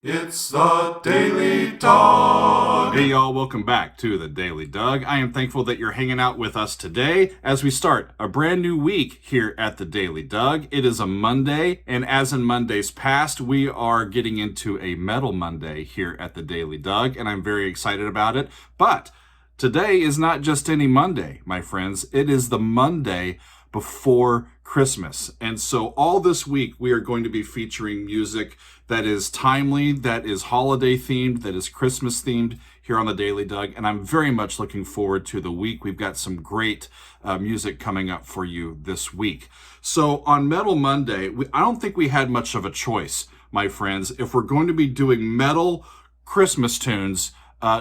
It's the Daily Dog. Hey y'all, welcome back to the Daily Doug. I am thankful that you're hanging out with us today as we start a brand new week here at the Daily Doug. It is a Monday, and as in Mondays past, we are getting into a Metal Monday here at the Daily Doug, and I'm very excited about it. But today is not just any Monday, my friends. It is the Monday before Christmas. And so all this week, we are going to be featuring music that is timely, that is holiday themed, that is Christmas themed here on the Daily Doug. And I'm very much looking forward to the week. We've got some great music coming up for you this week. So on Metal Monday, I don't think we had much of a choice, my friends. If we're going to be doing metal Christmas tunes,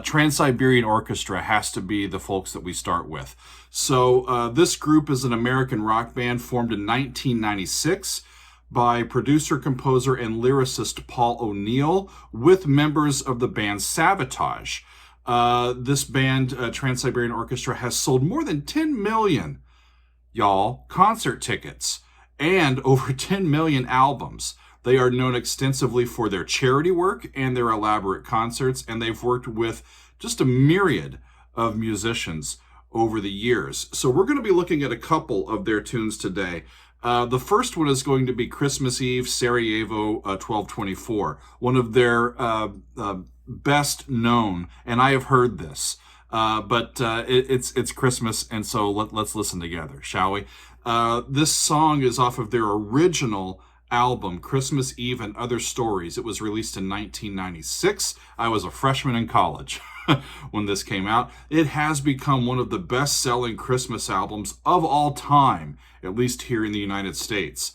Trans-Siberian Orchestra has to be the folks that we start with. So this group is an American rock band formed in 1996 by producer, composer, and lyricist Paul O'Neill with members of the band Sabotage. This band, Trans-Siberian Orchestra, has sold more than 10 million, y'all, concert tickets and over 10 million albums. They are known extensively for their charity work and their elaborate concerts, and they've worked with just a myriad of musicians over the years. So we're going to be looking at a couple of their tunes today. The first one is going to be Christmas Eve, Sarajevo 1224, one of their best known, and I have heard this, but it's Christmas, and so let's listen together, shall we? This song is off of their original album, Christmas Eve and Other Stories. It was released in 1996. I was a freshman in college when this came out. It has become one of the best-selling Christmas albums of all time, at least here in the United States.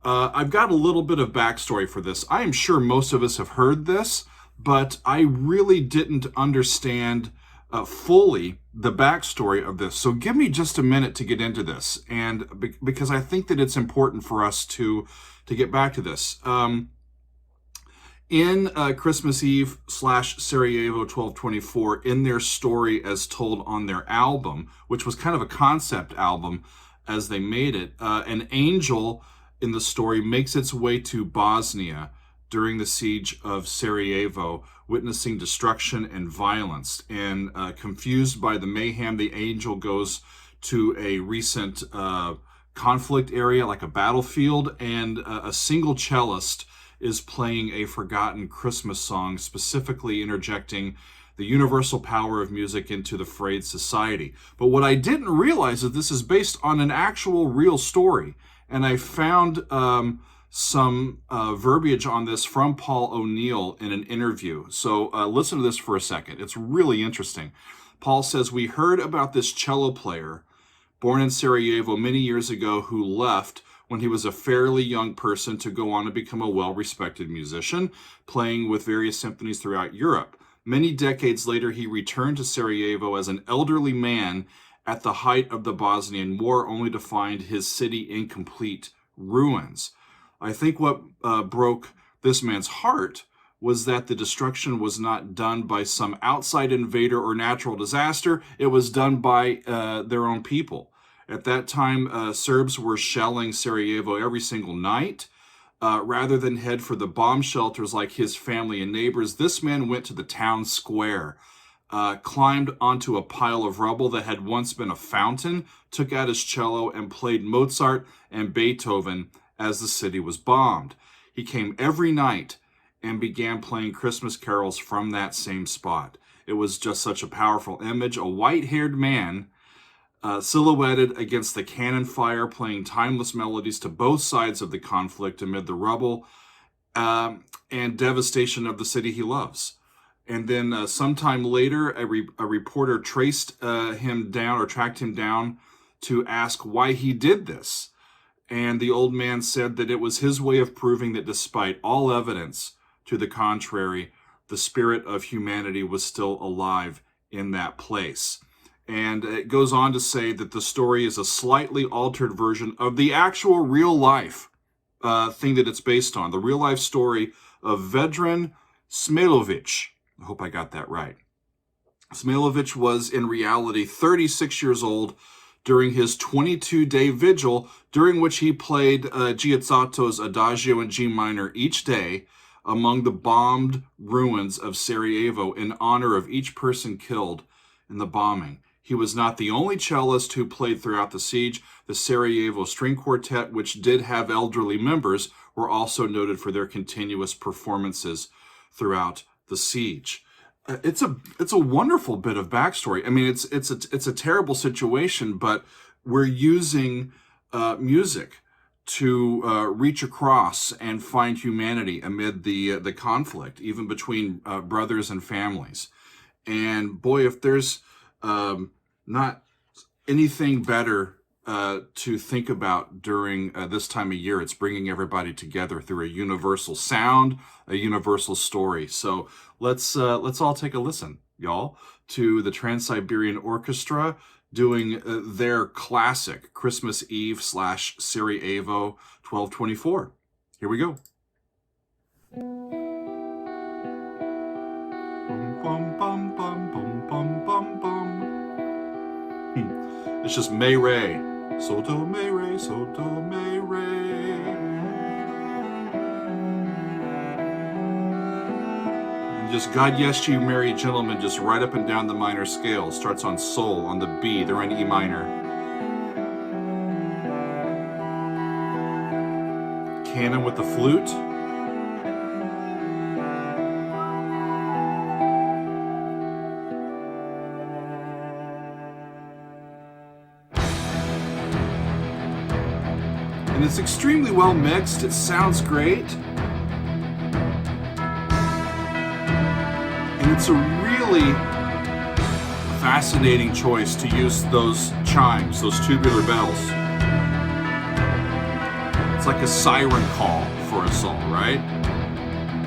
I've got a little bit of backstory for this. I am sure most of us have heard this, but I really didn't understand fully the backstory of this. So give me just a minute to get into this, and because I think that it's important for us to get back to this. In Christmas Eve / Sarajevo 1224, in their story as told on their album, which was kind of a concept album as they made it, an angel in the story makes its way to Bosnia during the siege of Sarajevo, witnessing destruction and violence. And confused by the mayhem, the angel goes to a recent conflict area, like a battlefield, and a single cellist is playing a forgotten Christmas song, specifically interjecting the universal power of music into the frayed society. But what I didn't realize is this is based on an actual real story, and I found some verbiage on this from Paul O'Neill in an interview. So listen to this for a second. It's really interesting. Paul says, "We heard about this cello player born in Sarajevo many years ago who left when he was a fairly young person to go on to become a well-respected musician, playing with various symphonies throughout Europe. Many decades later, he returned to Sarajevo as an elderly man at the height of the Bosnian War, only to find his city in complete ruins. I think what broke this man's heart was that the destruction was not done by some outside invader or natural disaster. It was done by their own people. At that time, Serbs were shelling Sarajevo every single night. Rather than head for the bomb shelters like his family and neighbors, this man went to the town square, climbed onto a pile of rubble that had once been a fountain, took out his cello, and played Mozart and Beethoven as the city was bombed. He came every night and began playing Christmas carols from that same spot. It was just such a powerful image, a white-haired man silhouetted against the cannon fire, playing timeless melodies to both sides of the conflict amid the rubble and devastation of the city he loves." And then sometime later, a reporter traced him down, or tracked him down, to ask why he did this. And the old man said that it was his way of proving that despite all evidence to the contrary, the spirit of humanity was still alive in that place. And it goes on to say that the story is a slightly altered version of the actual real life thing that it's based on, the real life story of Vedran Smilovic. I hope I got that right. Smilovic was in reality 36 years old during his 22-day vigil, during which he played Giazzotto's Adagio in G minor each day, among the bombed ruins of Sarajevo in honor of each person killed in the bombing. He was not the only cellist who played throughout the siege. The Sarajevo String Quartet, which did have elderly members, were also noted for their continuous performances throughout the siege. It's a wonderful bit of backstory. I mean, it's a terrible situation, but we're using music to reach across and find humanity amid the conflict, even between brothers and families. And boy, if there's not anything better to think about during this time of year, it's bringing everybody together through a universal sound, a universal story. So let's all take a listen, y'all, to the Trans-Siberian Orchestra doing their classic Christmas Eve / Sarajevo 1224. Here we go. Bum, bum, bum, bum, bum, bum, bum. It's just May Ray. So do May Ray, so do May Ray. And just God Yes You Merry Gentlemen, just right up and down the minor scale. Starts on Sol, on the B, they're in E minor. Canon with the flute. And it's extremely well mixed. It sounds great. And it's a really fascinating choice to use those chimes, those tubular bells. It's like a siren call for us all, right?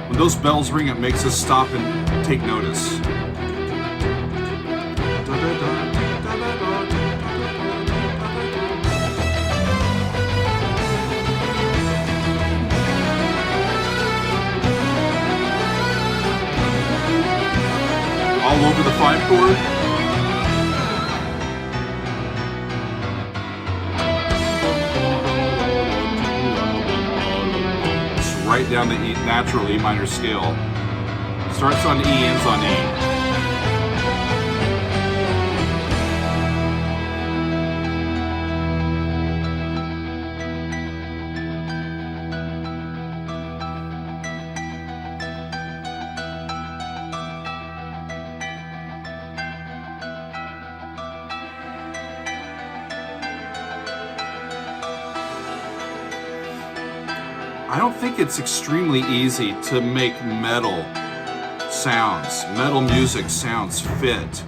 When those bells ring, it makes us stop and take notice. All over the 5-chord. It's right down the natural E minor scale. Starts on E, ends on E. I don't think it's extremely easy to make metal sounds, metal music sounds fit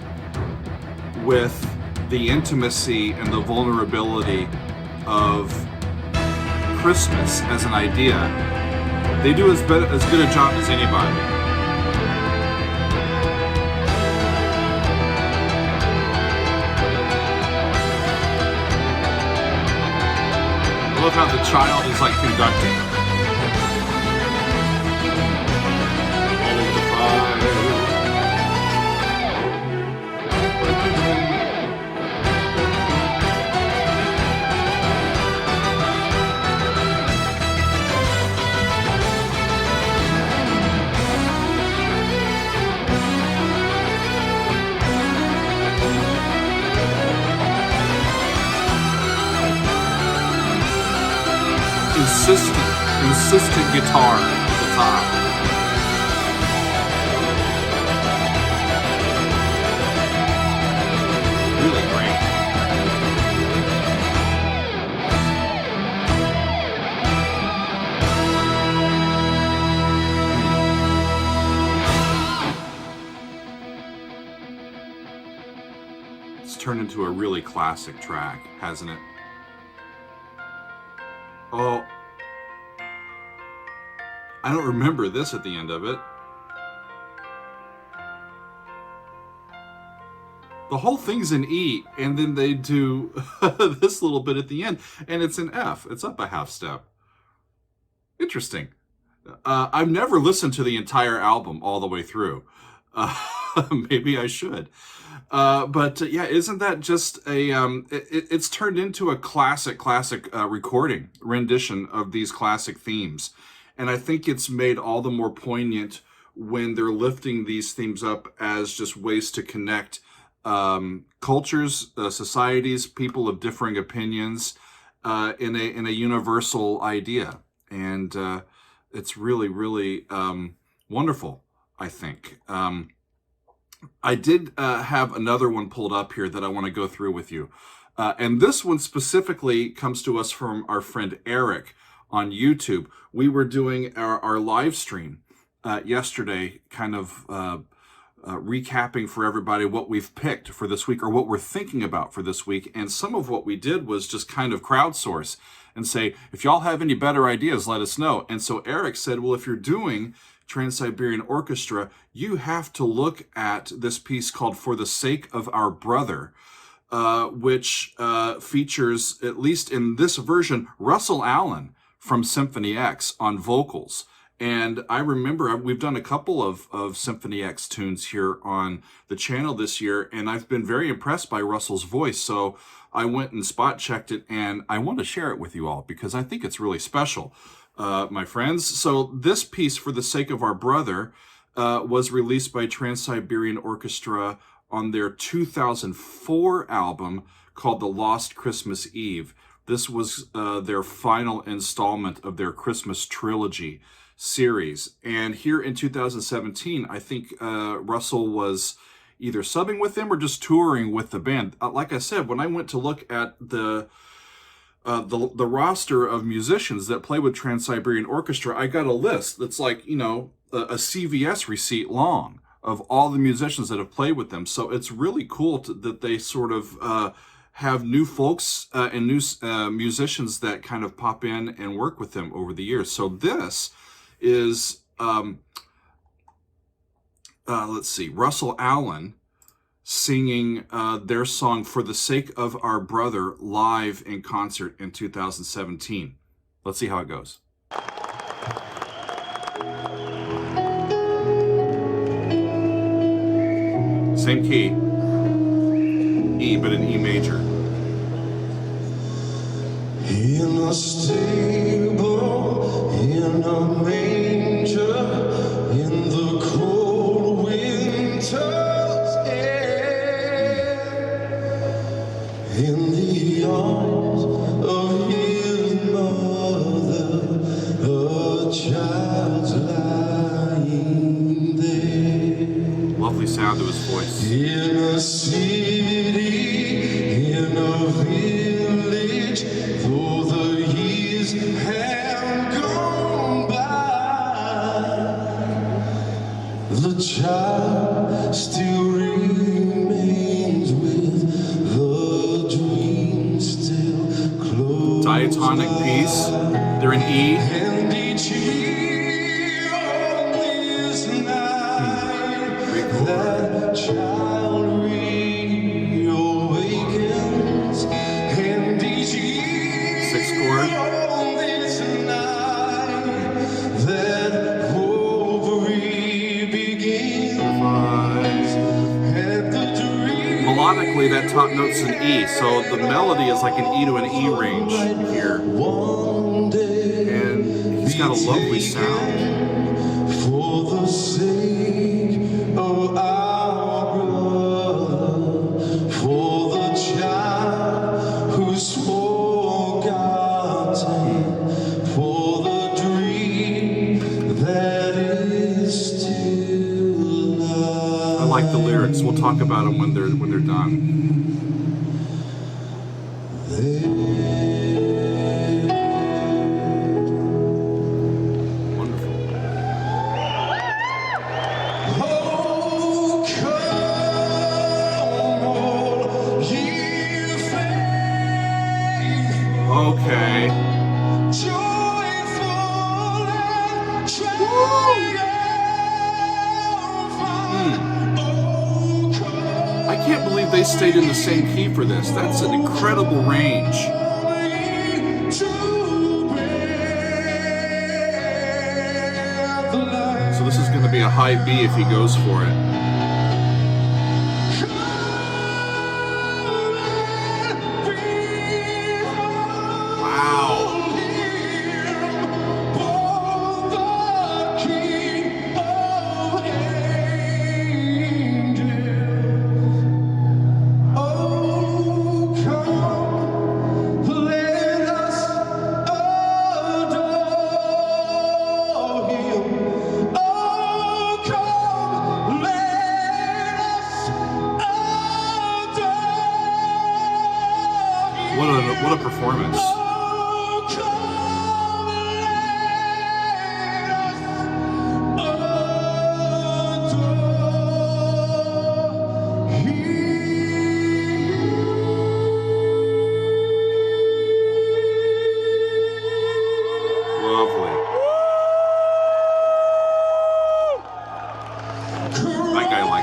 with the intimacy and the vulnerability of Christmas as an idea. They do as good a job as anybody. I love how the child is like conducting. Insistent guitar at the top. Really great. It's turned into a really classic track, hasn't it? Oh, I don't remember this at the end of it. The whole thing's in E, and then they do this little bit at the end, and it's in F. It's up a half step. Interesting. I've never listened to the entire album all the way through. Maybe I should. But yeah, isn't that just a... it's turned into a classic rendition of these classic themes. And I think it's made all the more poignant when they're lifting these themes up as just ways to connect cultures, societies, people of differing opinions in a universal idea. And it's really, really wonderful, I think. I did have another one pulled up here that I want to go through with you. And this one specifically comes to us from our friend Eric on YouTube. We were doing our live stream yesterday, kind of recapping for everybody what we've picked for this week or what we're thinking about for this week. And some of what we did was just kind of crowdsource and say, if y'all have any better ideas, let us know. And so Eric said, well, if you're doing Trans-Siberian Orchestra, you have to look at this piece called For the Sake of Our Brother, which features, at least in this version, Russell Allen from Symphony X on vocals. And I remember we've done a couple of Symphony X tunes here on the channel this year, and I've been very impressed by Russell's voice. So I went and spot checked it, and I want to share it with you all because I think it's really special, my friends. So this piece, For the Sake of Our Brother, was released by Trans-Siberian Orchestra on their 2004 album called The Lost Christmas Eve. This was their final installment of their Christmas trilogy series. And here in 2017, I think Russell was either subbing with them or just touring with the band. Like I said, when I went to look at the roster of musicians that play with Trans-Siberian Orchestra, I got a list that's like, you know, a CVS receipt long of all the musicians that have played with them. So it's really cool that they sort of have new folks and new musicians that kind of pop in and work with them over the years. So this is, let's see, Russell Allen singing their song For the Sake of Our Brother live in concert in 2017. Let's see how it goes. Same key, E, but in E major. In a stable, in a manger, in the cold winter's air, in the arms of his mother, a child's lying there. Lovely sound to his voice. In a city, in a village, though the years have gone by, the child still remains with the dream still close. Diatonic piece. They're in E. And each year on this night, that child reawakens, and each year Sixth chord. on this night, that hope begins, and the dream. Melodically, that top note's an E, so the melody is like an E to an E range here. One day, And he's got a lovely sound. for the sake of our brother, for the child who's forgotten, for the dream that is still alive. I like the lyrics. We'll talk about them when they're done. Wonderful. Oh, come all ye faithful, Okay. joyful and triumphant. Oh, come I can't believe they stayed in the same key for this. That's an incredible range. ye to bear the light. So this is going to be a high B if he goes for it. Wow.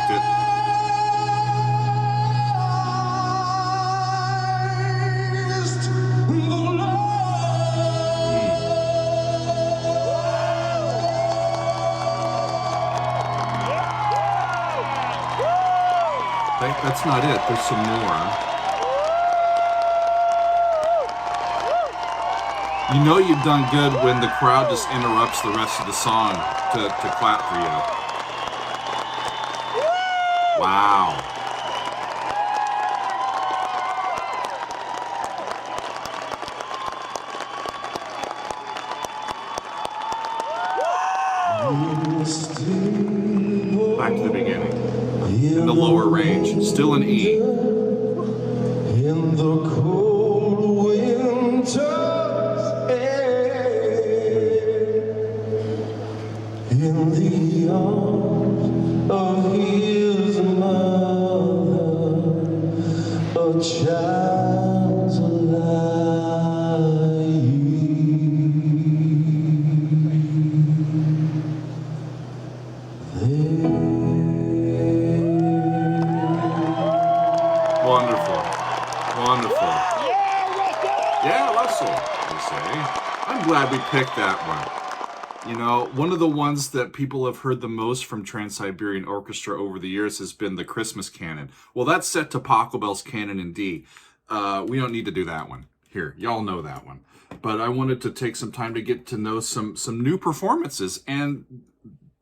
liked it. That's not it. There's some more. You know you've done good when the crowd just interrupts the rest of the song to clap for you. Wow. Back to the beginning. In the lower range, still in E. In the cold winter's air, in the arms of his mother, a child's Wonderful. Yeah, Russell, you say. I'm glad we picked that one. You know, one of the ones that people have heard the most from Trans-Siberian Orchestra over the years has been the Christmas canon. Well, that's set to Pachelbel's canon in D. We don't need to do that one. Here, y'all know that one. But I wanted to take some time to get to know some new performances, and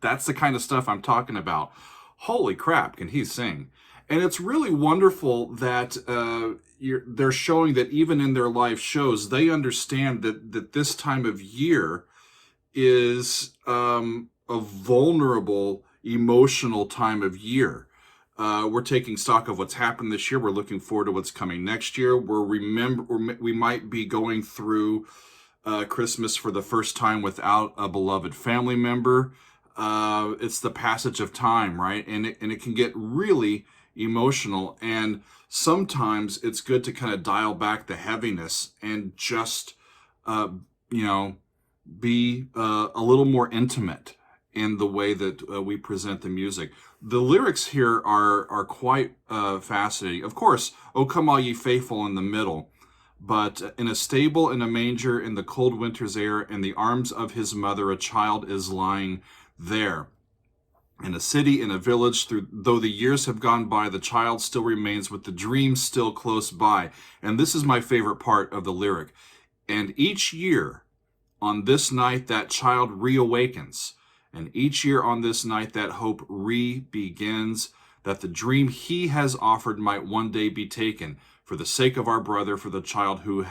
that's the kind of stuff I'm talking about. Holy crap, can he sing? And it's really wonderful that they're showing that even in their live shows, they understand that this time of year is a vulnerable, emotional time of year. We're taking stock of what's happened this year. We're looking forward to what's coming next year. We might be going through Christmas for the first time without a beloved family member. It's the passage of time, right? And it can get really emotional, and sometimes it's good to kind of dial back the heaviness and just be a little more intimate in the way that we present the music. The lyrics here are quite fascinating. Of course, "O come all ye faithful" in the middle, but "in a stable, in a manger, in the cold winter's air, in the arms of his mother, a child is lying there. In a city, in a village, though the years have gone by, the child still remains with the dream still close by." And this is my favorite part of the lyric. "And each year on this night that child reawakens, and each year on this night that hope re-begins, that the dream he has offered might one day be taken, for the sake of our brother, for the child who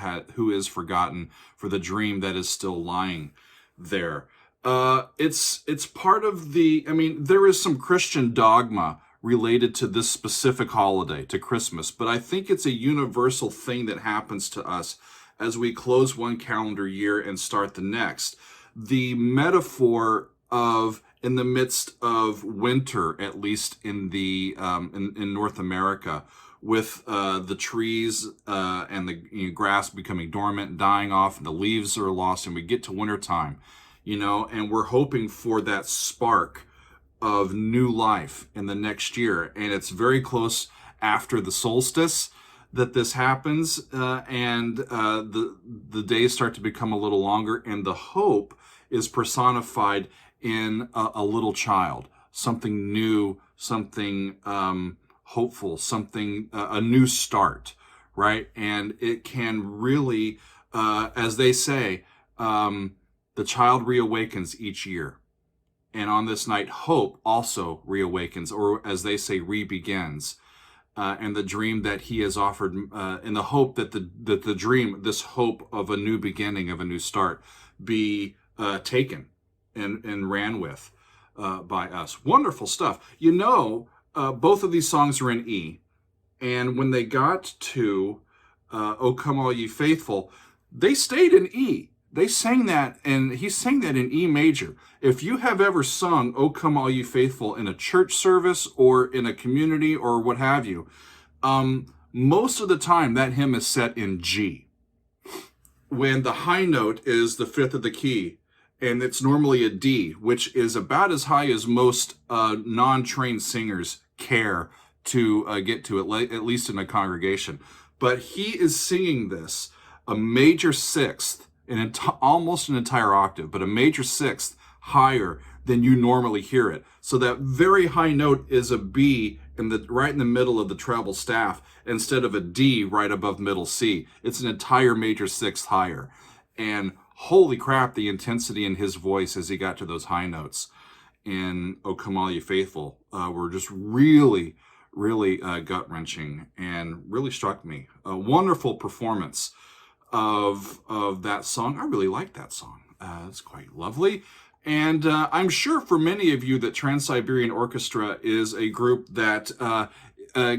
is forgotten, for the dream that is still lying there." It's part of there is some Christian dogma related to this specific holiday, to Christmas, but I think it's a universal thing that happens to us as we close one calendar year and start the next. The metaphor of, in the midst of winter, at least in the in North America, with the trees and the grass becoming dormant, dying off, and the leaves are lost, and we get to wintertime, and we're hoping for that spark of new life in the next year. And it's very close after the solstice that this happens, and the days start to become a little longer, and the hope is personified in a little child, something new, something hopeful, something, a new start, right? And it can really, as they say, the child reawakens each year. And on this night, hope also reawakens, or as they say, re-begins. And the dream that he has offered, in the hope that the dream, this hope of a new beginning, of a new start, be taken and ran with by us. Wonderful stuff. Both of these songs are in E. And when they got to "O Come All Ye Faithful," they stayed in E. They sang that, and he sang that in E major. If you have ever sung "O Come All Ye Faithful" in a church service or in a community or what have you, most of the time that hymn is set in G, when the high note is the fifth of the key, and it's normally a D, which is about as high as most non-trained singers care to get to it, at least in a congregation. But he is singing this, a major sixth, almost an entire octave, but a major sixth higher than you normally hear it. So that very high note is a B right in the middle of the treble staff instead of a D right above middle C. It's an entire major sixth higher. And holy crap, the intensity in his voice as he got to those high notes in O Come All Ye Faithful were just really, really gut-wrenching and really struck me. A wonderful performance of that song. I really like that song. It's quite lovely. And I'm sure for many of you that Trans-Siberian Orchestra is a group that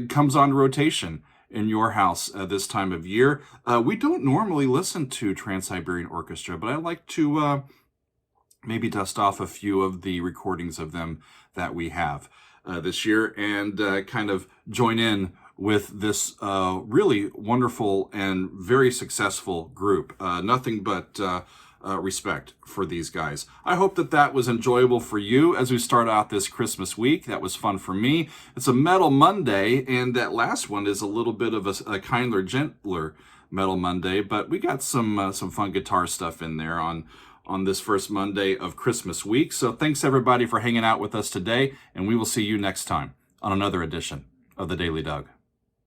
comes on rotation in your house this time of year. We don't normally listen to Trans-Siberian Orchestra, but I like to maybe dust off a few of the recordings of them that we have this year and kind of join in with this really wonderful and very successful group. Nothing but respect for these guys. I hope that was enjoyable for you as we start out this Christmas week. That was fun for me. It's a Metal Monday, and that last one is a little bit of a kinder, gentler Metal Monday, but we got some fun guitar stuff in there on this first Monday of Christmas week. So thanks everybody for hanging out with us today, and we will see you next time on another edition of the Daily Doug.